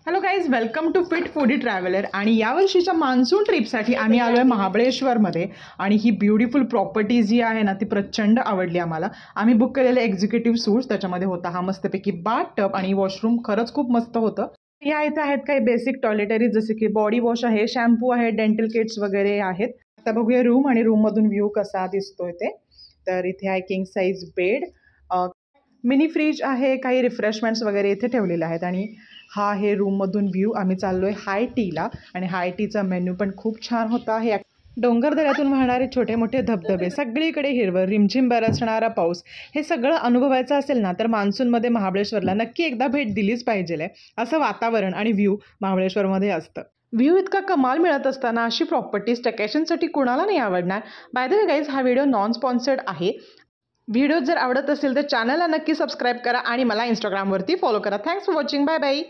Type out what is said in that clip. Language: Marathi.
Hello guys, welcome to fit foodie traveller. आणि यावर्षीच्या मान्सून ट्रिपसाठी आम्ही आलो आहे महाबळेश्वरमध्ये. आणि ही ब्युटिफुल प्रॉपर्टी जी आहे ना ती प्रचंड आवडली आम्हाला. आम्ही बुक केलेले एक्झिक्युटिव्ह सूट्स, त्याच्यामध्ये होता हा मस्तपैकी बाथ टब आणि वॉशरूम खरंच खूप मस्त होतं. या इथे आहेत काही बेसिक टॉयलेटरीज, जसे की बॉडी वॉश आहे, शॅम्पू आहे, डेंटल किट्स वगैरे आहेत. आता बघूया रूम आणि रूममधून व्ह्यू कसा दिसतोय ते. तर इथे आहे king size bed, mini fridge आहे, काही रिफ्रेशमेंट्स वगैरे इथे ठेवलेले आहेत. आणि हा आहे रूममधून व्ह्यू. आम्ही चाललोय हाय टीला आणि हाय टीचा मेन्यू पण खूप छान होता. हे डोंगरदऱ्यातून वाहणारे छोटे मोठे धबधबे, सगळीकडे हिरवं, रिमझिम बरसणारा पाऊस, हे सगळं अनुभवायचं असेल ना तर मान्सूनमध्ये महाबळेश्वरला नक्की एकदा भेट दिलीच पाहिजे. असं वातावरण आणि व्ह्यू महाबळेश्वरमध्ये असतं. व्ह्यू इतका कमाल मिळत असताना अशी प्रॉपर्टी स्टॅकेशनसाठी कुणाला नाही आवडणार. बाय द वे गाईज, हा व्हिडिओ नॉन स्पॉन्सर्ड आहे. व्हिडिओ जर आवडत असेल तर चॅनलला नक्की सबस्क्राईब करा आणि मला इंस्टाग्रामवरती फॉलो करा. Thanks for watching. Bye bye.